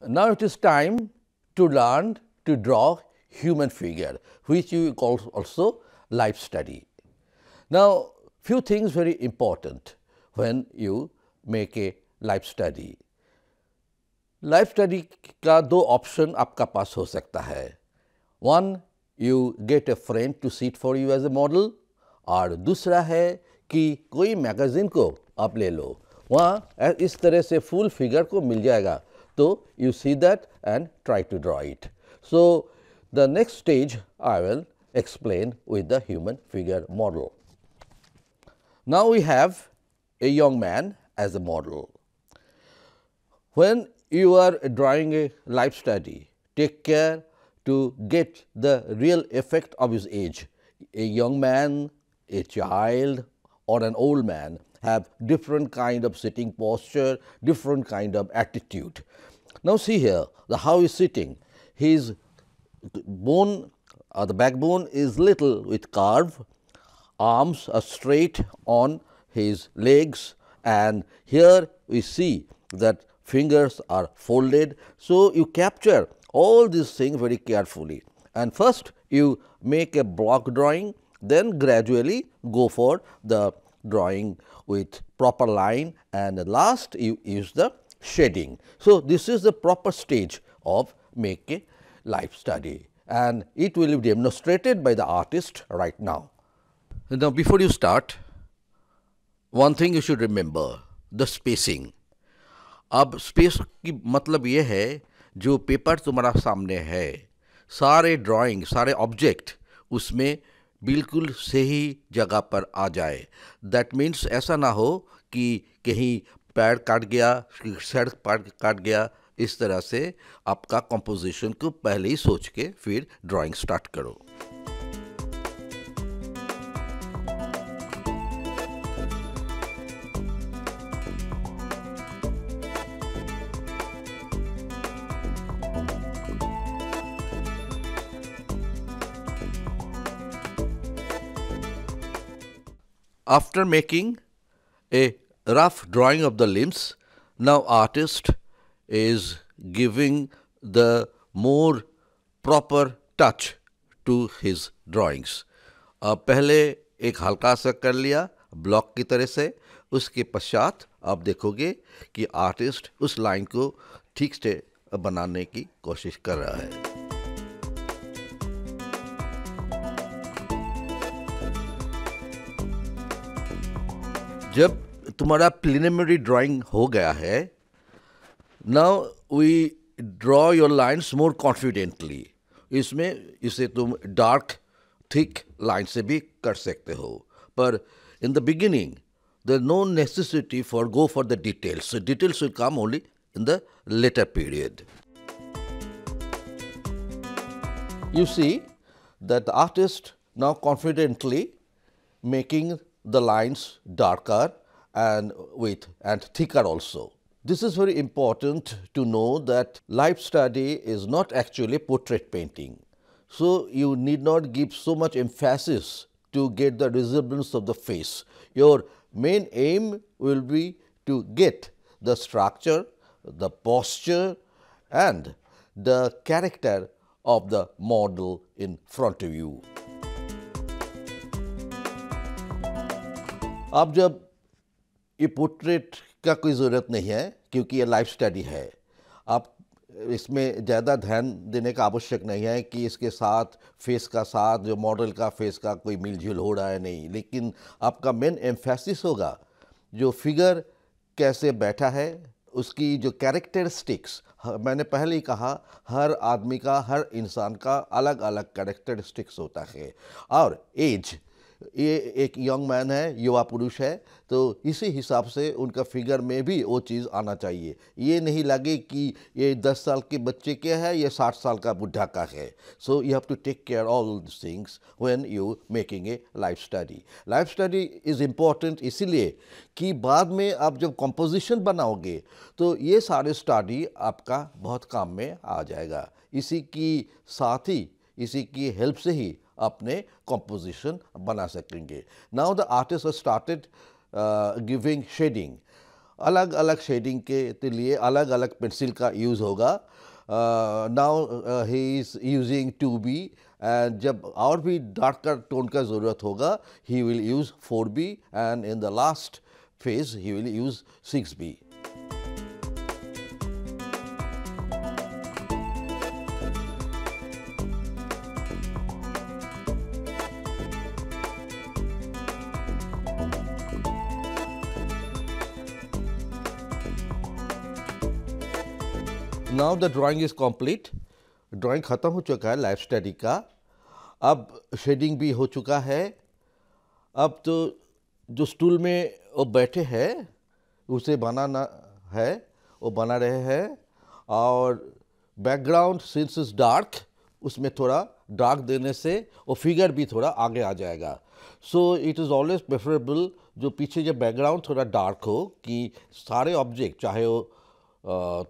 Now it is time to learn to draw human figure, which you call also life study. Now, few things very important when you make a life study. Life study का दो option आपका पास हो सकता है. One, you get a friend to sit for you as a model, और दूसरा है कि कोई मैगजीन को आप ले लो, वहाँ इस तरह से फुल फिगर को मिल जाएगा, तो you see that and try to draw it. So the next stage I will explain with the human figure model. Now we have a young man as a model. When you are drawing a life study, take care to get the real effect of his age. A young man, a child or an old man have different kind of sitting posture, different kind of attitude. Now see here, how he is sitting. His bone, the backbone is little with curve, arms are straight on his legs, and here we see that fingers are folded. So you capture all these things very carefully, and first you make a block drawing, then gradually go for the drawing with proper line, and last you use the shading. So this is the proper stage of make a life study, and it will be demonstrated by the artist right now. Now before you start, one thing you should remember, the spacing. अब space की मतलब ये है, जो paper तुम्हारा सामने है, सारे ड्राइंग, सारे ऑब्जेक्ट उसमें बिल्कुल सही जगह पर आ जाए. दैट मीन्स ऐसा ना हो कि कहीं पैर काट गया, सड़क काट गया. इस तरह से आपका कंपोजिशन को पहले ही सोच के फिर ड्राइंग स्टार्ट करो. After making a rough drawing of the limbs, now artist is giving the more proper touch to his drawings. पहले एक हल्का सा कर लिया ब्लॉक की तरह से, उसके पश्चात आप देखोगे कि आर्टिस्ट उस लाइन को ठीक से बनाने की कोशिश कर रहा है. जब तुम्हारा प्रिलिमिनरी ड्राइंग हो गया है, now we draw your lines more confidently. इसमें इसे तुम डार्क थिक लाइन से भी कर सकते हो, पर in the beginning there no necessity for go for the details. Details will come only in the later period. You see that the artist now confidently making the lines darker and thicker also. This is very important to know that life study is not actually portrait painting. So you need not give so much emphasis to get the resemblance of the face. Your main aim will be to get the structure, the posture and the character of the model in front of you. अब जब ये portrait का कोई ज़रूरत नहीं है, क्योंकि ये लाइफ स्टडी है, आप इसमें ज़्यादा ध्यान देने का आवश्यक नहीं है कि इसके साथ फेस का साथ जो मॉडल का फेस का कोई मिलजुल हो रहा है, नहीं. लेकिन आपका मेन एम्फेसिस होगा जो फिगर कैसे बैठा है, उसकी जो कैरेक्टरिस्टिक्स. मैंने पहले ही कहा, हर आदमी का, हर इंसान का अलग अलग कैरेक्टरिस्टिक्स होता है. और एज, ये एक यंग मैन है, युवा पुरुष है, तो इसी हिसाब से उनका फिगर में भी वो चीज़ आना चाहिए. ये नहीं लगे कि ये 10 साल के बच्चे के है, ये 60 साल का बुढ़ा का है. So you have to take care all this things when you making a life study. Life study is important इसलिए कि बाद में आप जब कंपोजिशन बनाओगे तो ये सारे स्टडी आपका बहुत काम में आ जाएगा. इसी की साथ ही, इसी की हेल्प से ही अपने कंपोजिशन बना सकेंगे. Now the artist has started giving shading. अलग अलग शेडिंग के लिए अलग अलग पेंसिल का यूज़ होगा. Now he is using 2B and जब और भी डार्कर टोन का ज़रूरत होगा he will use 4B and in the last phase he will use 6B. Now the drawing is complete. Drawing ख़त्म हो चुका है लाइफ स्टडी का. अब शेडिंग भी हो चुका है. अब तो जो स्टूल में वो बैठे हैं उसे बनाना है, वो बना रहे हैं. और बैकग्राउंड सिंस इज डार्क, उसमें थोड़ा डार्क देने से वो फिगर भी थोड़ा आगे आ जाएगा. So it is always preferable जो पीछे जब बैकग्राउंड थोड़ा डार्क हो कि सारे ऑब्जेक्ट चाहे वो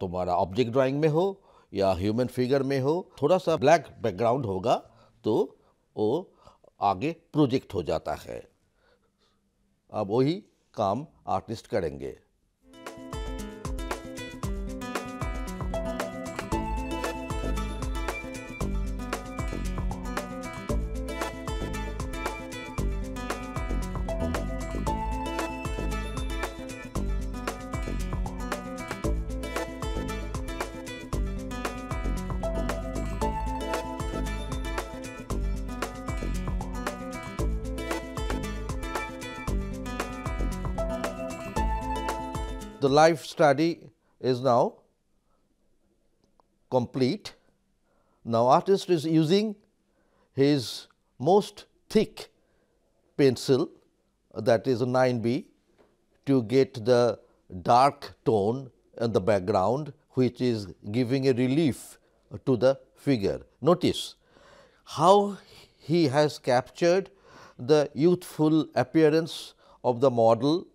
तुम्हारा ऑब्जेक्ट ड्राइंग में हो या ह्यूमन फिगर में हो, थोड़ा सा ब्लैक बैकग्राउंड होगा तो वो आगे प्रोजेक्ट हो जाता है. अब वही काम आर्टिस्ट करेंगे. The life study is now complete. Now artist is using his most thick pencil, that is a 9B, to get the dark tone in the background which is giving a relief to the figure. Notice how he has captured the youthful appearance of the model,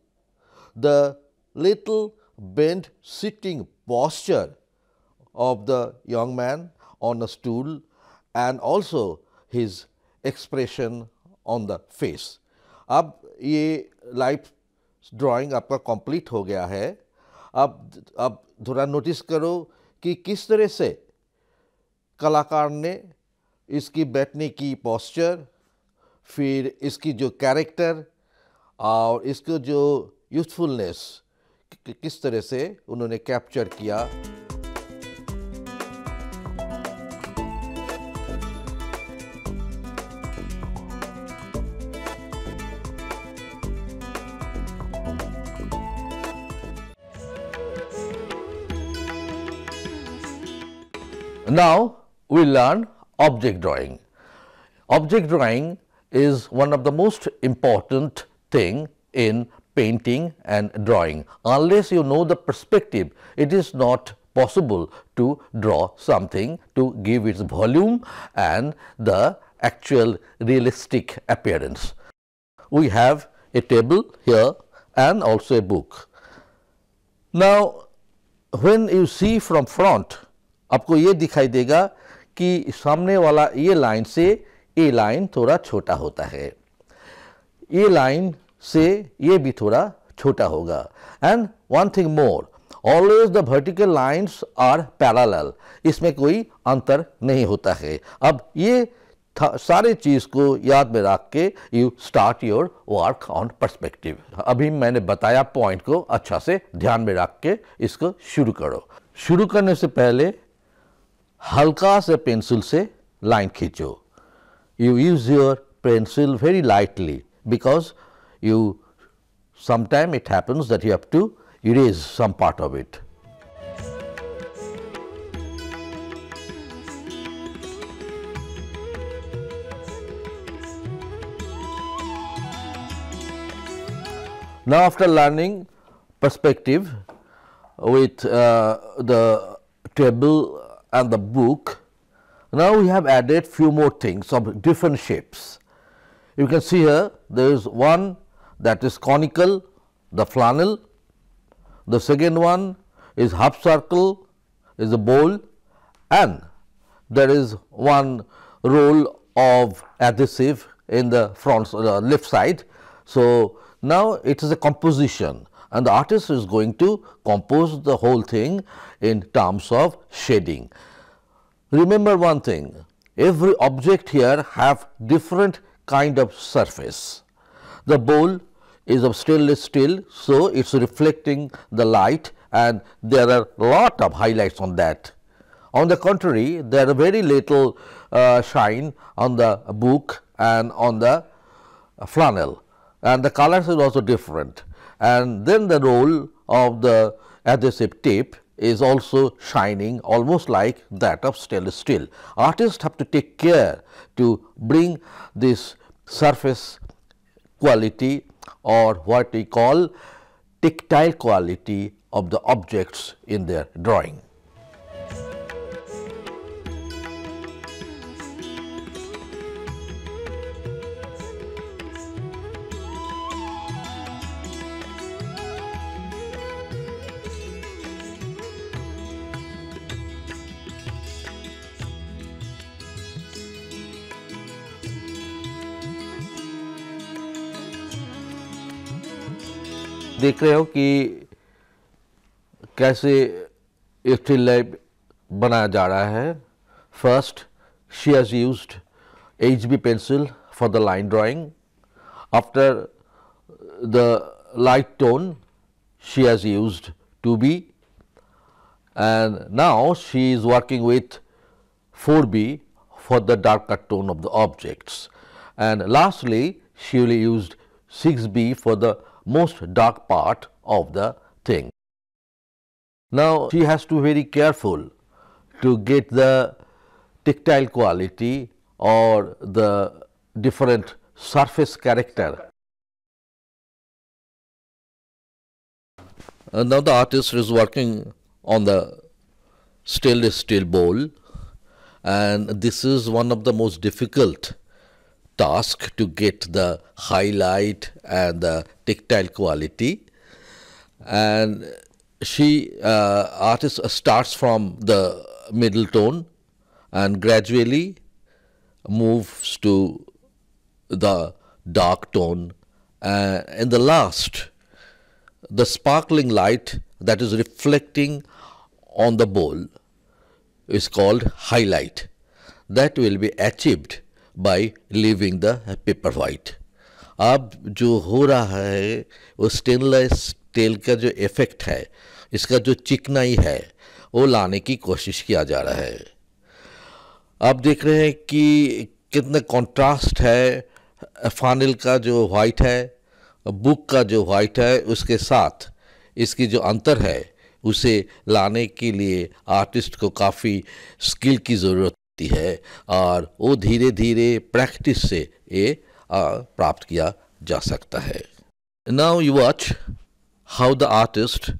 the little bent sitting posture of the young man on a stool, and also his expression on the face. अब ये life drawing आपका complete हो गया है. अब थोड़ा notice करो कि किस तरह से कलाकार ने इसकी बैठने की पोस्चर, फिर इसकी जो कैरेक्टर और इसको जो यूथफुलनेस किस तरह से उन्होंने कैप्चर किया. Now we learn object drawing. Object drawing is one of the most important thing in painting and drawing. Unless you know the perspective, it is not possible to draw something to give its volume and the actual realistic appearance. We have a table here and also a book. Now, when you see from front, आपको ये दिखाई देगा कि सामने वाला ये line से ये लाइन थोड़ा छोटा होता है, ये लाइन से ये भी थोड़ा छोटा होगा. And one thing more, always the vertical lines are parallel, इसमें कोई अंतर नहीं होता है. अब ये सारे चीज़ को याद में रख के you start your work on perspective. अभी मैंने बताया पॉइंट को अच्छा से ध्यान में रख के इसको शुरू करो. शुरू करने से पहले हल्का से पेंसिल से लाइन खींचो. You use your pencil very lightly because sometime it happens that you have to erase some part of it. Now after learning perspective with the table and the book, now we have added few more things of different shapes. You can see here there is one that is conical, the flannel. The second one is half circle, is a bowl, and there is one roll of adhesive in the front left side. So now it is a composition, and the artist is going to compose the whole thing in terms of shading. Remember one thing, every object here have different kind of surface. The bowl is of stainless steel, so it is reflecting the light and there are lot of highlights on that. On the contrary, there are very little shine on the book and on the flannel, and the colors is also different. And then the roll of the adhesive tape is also shining almost like that of stainless steel. Artists have to take care to bring this surface quality or what we call tactile quality of the objects in their drawing. देख रहे हो कि कैसे still life बनाया जा रहा है. First she has used HB pencil for the line drawing. After the light tone she has used 2B, and now she is working with 4B for the darker tone of the objects, and lastly she will used 6B for the most dark part of the thing. Now she has to be very careful to get the tactile quality or the different surface character. Now the artist is working on the stainless steel bowl, and this is one of the most difficult task to get the highlight and the tactile quality. And she artist starts from the middle tone and gradually moves to the dark tone, and in the last the sparkling light that is reflecting on the bowl is called highlight. That will be achieved by leaving the paper white. अब जो हो रहा है वो stainless steel का जो effect है, इसका जो चिकनाई है वो लाने की कोशिश किया जा रहा है. आप देख रहे हैं कि कितना कंट्रास्ट है फाइनल का जो वाइट है, बुक का जो वाइट है, उसके साथ इसकी जो अंतर है उसे लाने के लिए आर्टिस्ट को काफ़ी स्किल की ज़रूरत है और वो धीरे धीरे प्रैक्टिस से ये प्राप्त किया जा सकता है. Now you watch how the artist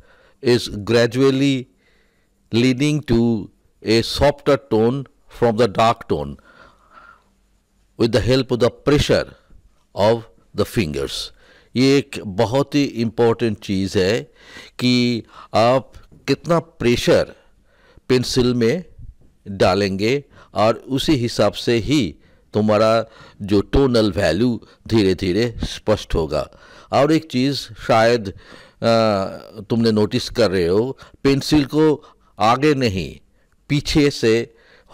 is gradually leading to a softer tone from the dark tone with the help of the pressure of the fingers. ये एक बहुत ही इम्पोर्टेंट चीज़ है कि आप कितना प्रेशर पेंसिल में डालेंगे और उसी हिसाब से ही तुम्हारा जो टोनल वैल्यू धीरे धीरे स्पष्ट होगा. और एक चीज़ शायद तुमने नोटिस कर रहे हो, पेंसिल को आगे नहीं पीछे से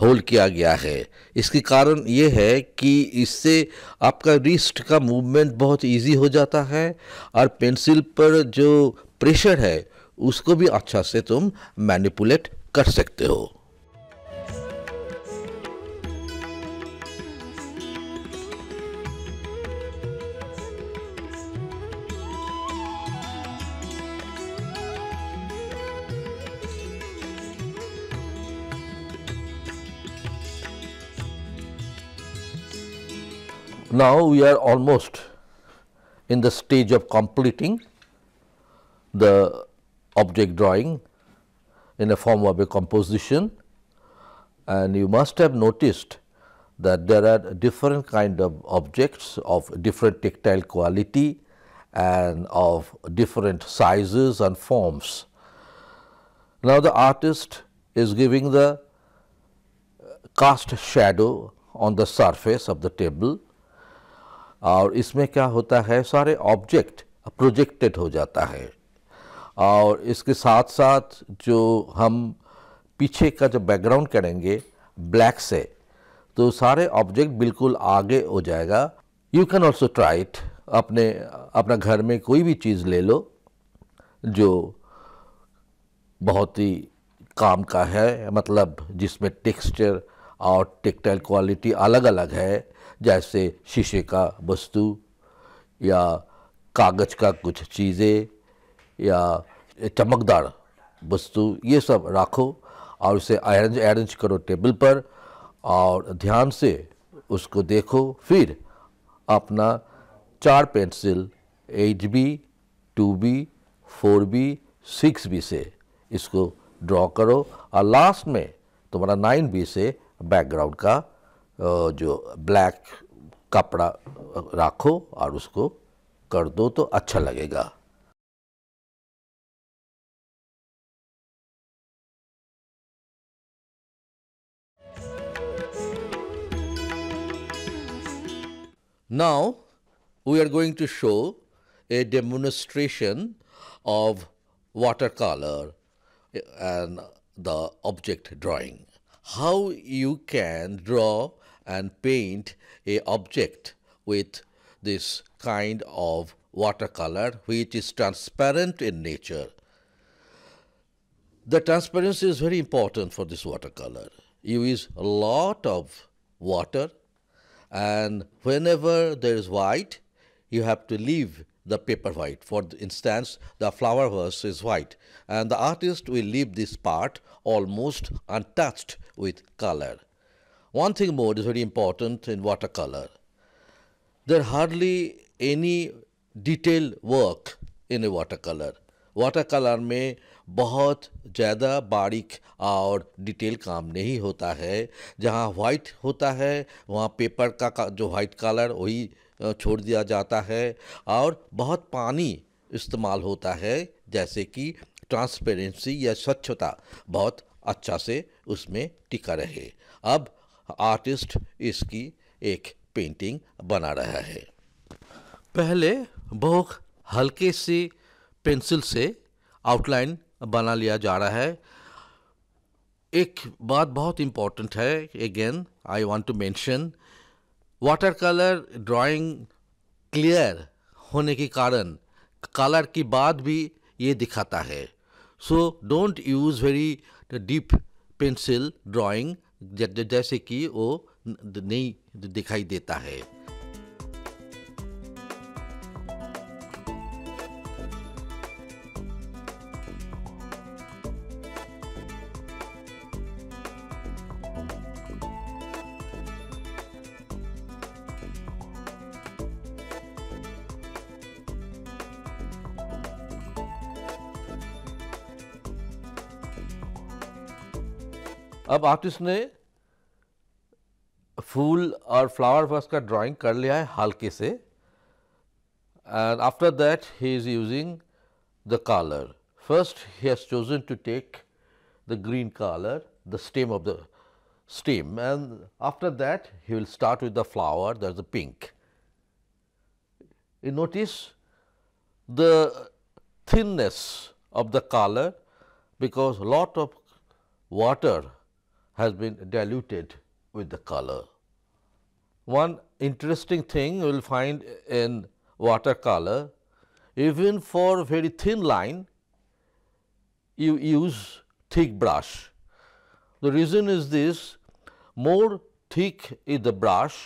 होल्ड किया गया है. इसके कारण ये है कि इससे आपका रिस्ट का मूवमेंट बहुत इजी हो जाता है और पेंसिल पर जो प्रेशर है उसको भी अच्छा से तुम मैनिपुलेट कर सकते हो. Now we are almost in the stage of completing the object drawing in a form of a composition, and you must have noticed that there are different kind of objects of different tactile quality and of different sizes and forms. Now the artist is giving the cast shadow on the surface of the table, और इसमें क्या होता है, सारे object projected हो जाता है. और इसके साथ साथ जो हम पीछे का जो बैकग्राउंड करेंगे ब्लैक से, तो सारे ऑब्जेक्ट बिल्कुल आगे हो जाएगा। You can also try it. अपना घर में कोई भी चीज़ ले लो जो बहुत ही काम का है, मतलब जिसमें टेक्सचर और टेक्टाइल क्वालिटी अलग अलग है, जैसे शीशे का वस्तु या कागज़ का कुछ चीज़ें या चमकदार वस्तु, ये सब रखो और उसे अरेंज करो टेबल पर और ध्यान से उसको देखो। फिर अपना 4 pencil HB, 2B, 4B, 6B से इसको ड्रॉ करो और लास्ट में तुम्हारा 9B से बैकग्राउंड का जो ब्लैक कपड़ा रखो और उसको कर दो तो अच्छा लगेगा। Now we are going to show a demonstration of watercolor and the object drawing. How you can draw and paint a object with this kind of watercolor which is transparent in nature. The transparency is very important for this watercolor. You use a lot of water, and whenever there is white, you have to leave the paper white. For instance, the flower vase is white, and the artist will leave this part almost untouched with color. One thing more is very important in watercolor. There hardly any detail work in a watercolor. Water में बहुत ज़्यादा बारीक और detail काम नहीं होता है। जहाँ वाइट होता है वहाँ पेपर का जो वाइट कलर वही छोड़ दिया जाता है और बहुत पानी इस्तेमाल होता है, जैसे कि ट्रांसपेरेंसी या स्वच्छता बहुत अच्छा से उसमें टिका रहे। अब आर्टिस्ट इसकी एक पेंटिंग बना रहा है। पहले बहुत हल्के सी पेंसिल से आउटलाइन बना लिया जा रहा है। एक बात बहुत इम्पोर्टेंट है, again I want to mention, water colour drawing clear होने के कारण कलर की बात भी ये दिखाता है। So don't use very deep pencil drawing, जैसे कि वो नहीं दिखाई देता है। अब आर्टिस्ट ने फूल और फ्लावर वास का ड्राइंग कर लिया है हल्के से, and after that he is using the color. First he has chosen to take the green color, the stem of the stem, and after that he will start with the flower, that's the pink. You notice the thinness of the color because lot of water has been diluted with the color. One interesting thing you will find in watercolor, even for very thin line, you use thick brush. The reason is this: more thick is the brush,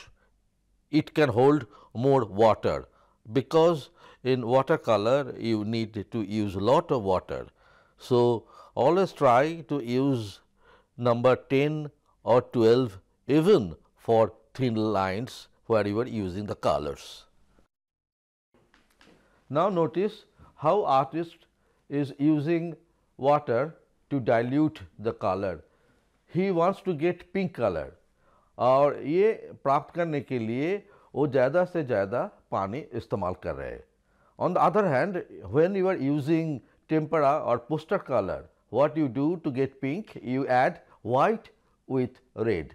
it can hold more water, because in watercolor you need to use a lot of water. So always try to use number 10 or 12 even for thin lines where you are using the colors. Now notice how artist is using water to dilute the color. He wants to get pink color, और ये प्राप्त करने के लिए वो ज़्यादा से ज़्यादा पानी इस्तेमाल कर रहे हैं। On the other hand, when you are using tempera or poster color, what you do to get pink, you add white with red.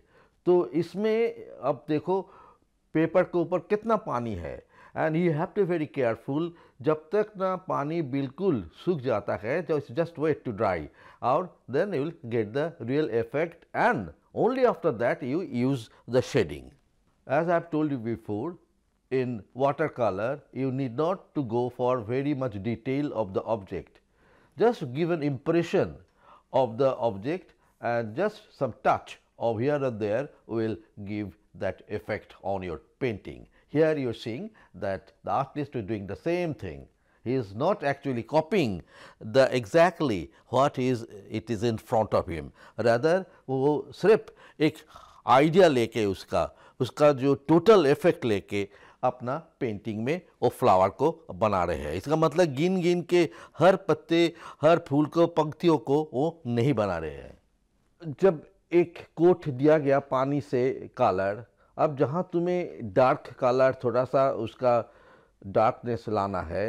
तो इसमें अब देखो पेपर के ऊपर कितना पानी है, and you have to very careful, जब तक ना पानी बिल्कुल सूख जाता है, जस्ट वेट टू ड्राई, और then you will get the real effect, and only after that you use the shading. As I have told you before, in watercolor you need not to go for very much detail of the object. Just give an impression of the object and just some touch of here and there will give that effect on your painting. Here you are seeing that the artist is doing the same thing. He is not actually copying the exactly what it is in front of him. Rather वो सिर्फ एक idea लेके उसका जो total effect लेके अपना painting में वो फ्लावर को बना रहे हैं. इसका मतलब गिन गिन के हर पत्ते, हर फूल को, पंक्तियों को वो नहीं बना रहे हैं. जब एक कोट दिया गया पानी से कलर, अब जहाँ तुम्हें डार्क कलर थोड़ा सा उसका डार्कनेस लाना है,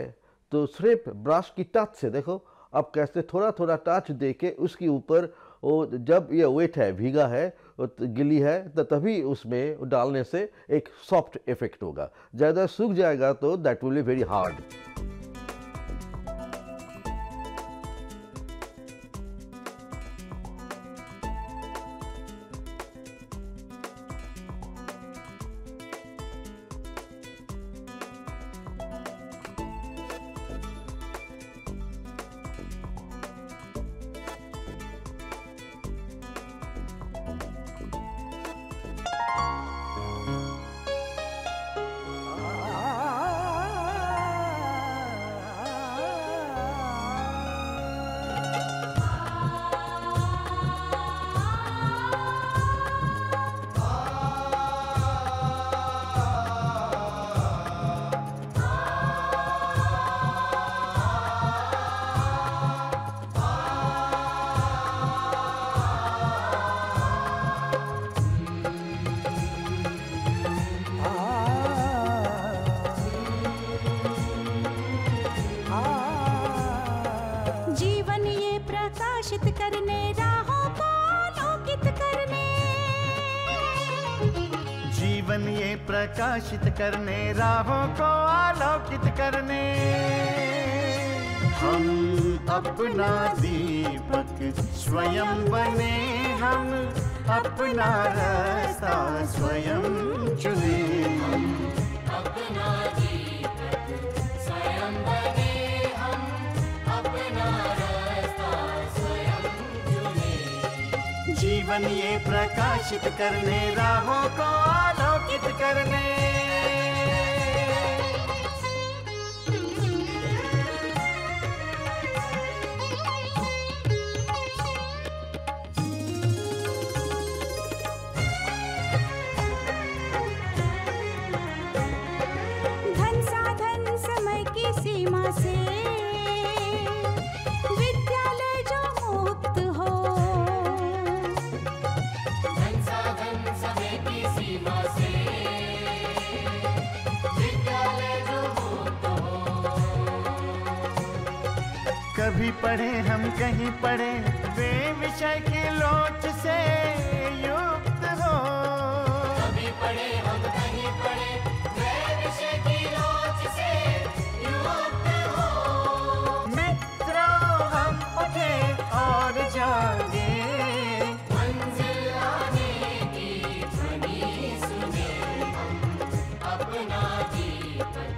तो सिर्फ ब्रश की टच से देखो अब कैसे थोड़ा थोड़ा टच देके उसके ऊपर वो, जब ये वेट है, भीगा है, गिली है, तो तभी उसमें डालने से एक सॉफ्ट इफेक्ट होगा. ज़्यादा सूख जाएगा तो that will be very hard. प्रकाशित करने, राहों को आलोकित करने, हम अपना दीपक स्वयं बने, हम अपना रास्ता स्वयं चुने. हम अपना दीपक स्वयं बने, हम अपना रास्ता स्वयं चुने. जीवन ये प्रकाशित करने, राहों को आलोकित करने. धन साधन समय की सीमा से विद्यालय जो मुक्त हो, धन साधन समय की सीमा से विद्यालय जो मुक्त हो. कभी पढ़े हम कहीं पढ़े, वे विषय की लोच से युक्त हो. कभी पढ़े हम कहीं पढ़े, वे विषय की लोच से युक्त हो. मित्रों हम उठे और जागे, मंजिल आने की ध्वनि सुने. हम अपना दीपक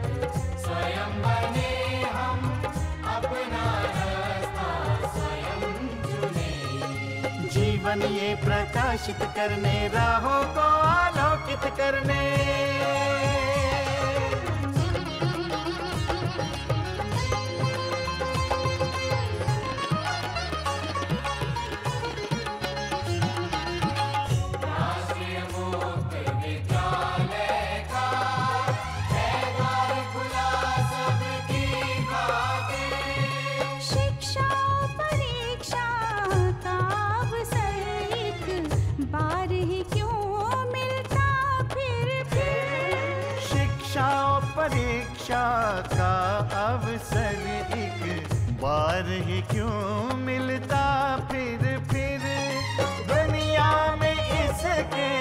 स्वयं बने, हम अपना रास्ता स्वयं चुने. जीवन ये प्रकाशित करने, राहों को आलोकित करने. राष्ट्रीय मुक्त विद्यालय का है द्वार खुला सबकी खातिर. शिक्षा परीक्षा का अवसर एक बार ही क्यों मिलता फिर. शिक्षा और परीक्षा का अवसर एक बार ही क्यों मिलता फिर. दुनिया में इसके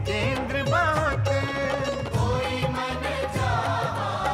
केंद्र बात, कोई मन चाहा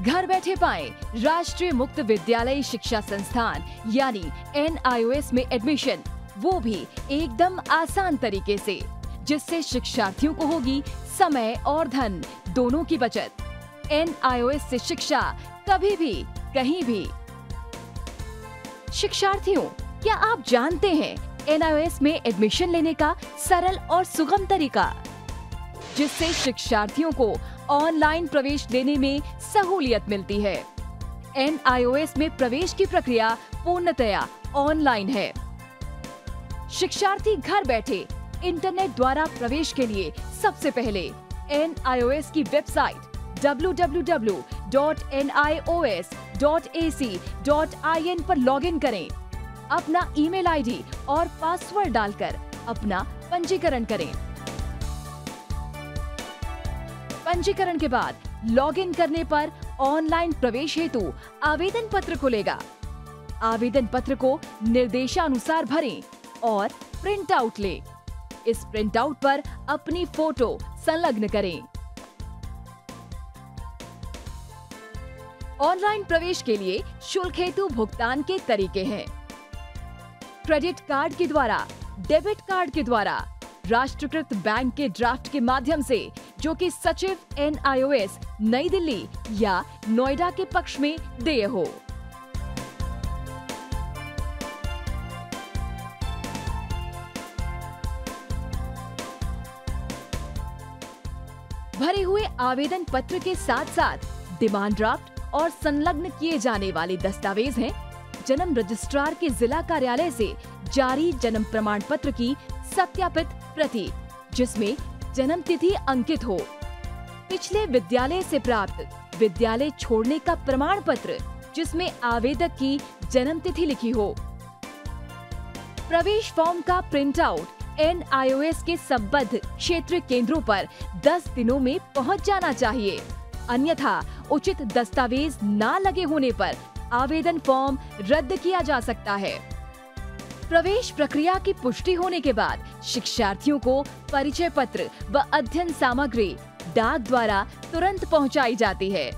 घर बैठे पाएं राष्ट्रीय मुक्त विद्यालय शिक्षा संस्थान यानी NIOS में एडमिशन, वो भी एकदम आसान तरीके से, जिससे शिक्षार्थियों को होगी समय और धन दोनों की बचत। NIOS से शिक्षा कभी भी कहीं भी। शिक्षार्थियों, क्या आप जानते हैं NIOS में एडमिशन लेने का सरल और सुगम तरीका, जिससे शिक्षार्थियों को ऑनलाइन प्रवेश लेने में सहूलियत मिलती है। NIOS में प्रवेश की प्रक्रिया पूर्णतया ऑनलाइन है। शिक्षार्थी घर बैठे इंटरनेट द्वारा प्रवेश के लिए सबसे पहले NIOS की वेबसाइट www.nios.ac.in पर लॉगिन करें। अपना ईमेल आईडी और पासवर्ड डालकर अपना पंजीकरण करें। पंजीकरण के बाद लॉगिन करने पर ऑनलाइन प्रवेश हेतु आवेदन पत्र खुलेगा। आवेदन पत्र को निर्देशानुसार भरें और प्रिंट आउट लें। इस प्रिंट आउट पर अपनी फोटो संलग्न करें। ऑनलाइन प्रवेश के लिए शुल्क हेतु भुगतान के तरीके हैं: क्रेडिट कार्ड के द्वारा, डेबिट कार्ड के द्वारा, राष्ट्रीयकृत बैंक के ड्राफ्ट के माध्यम से, जो कि सचिव NIOS नई दिल्ली या नोएडा के पक्ष में देय हो। भरे हुए आवेदन पत्र के साथ साथ डिमांड ड्राफ्ट और संलग्न किए जाने वाले दस्तावेज हैं: जन्म रजिस्ट्रार के जिला कार्यालय से जारी जन्म प्रमाण पत्र की सत्यापित प्रति, जिसमें जन्म तिथि अंकित हो, पिछले विद्यालय से प्राप्त विद्यालय छोड़ने का प्रमाण पत्र, जिसमें आवेदक की जन्म तिथि लिखी हो। प्रवेश फॉर्म का प्रिंट आउट NIOS के संबद्ध क्षेत्रीय केंद्रों पर 10 दिनों में पहुंच जाना चाहिए, अन्यथा उचित दस्तावेज न लगे होने पर आवेदन फॉर्म रद्द किया जा सकता है। प्रवेश प्रक्रिया की पुष्टि होने के बाद शिक्षार्थियों को परिचय पत्र व अध्ययन सामग्री डाक द्वारा तुरंत पहुंचाई जाती है।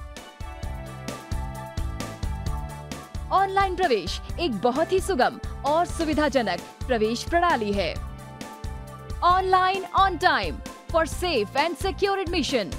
ऑनलाइन प्रवेश एक बहुत ही सुगम और सुविधाजनक प्रवेश प्रणाली है। Online on time for safe and secure admission.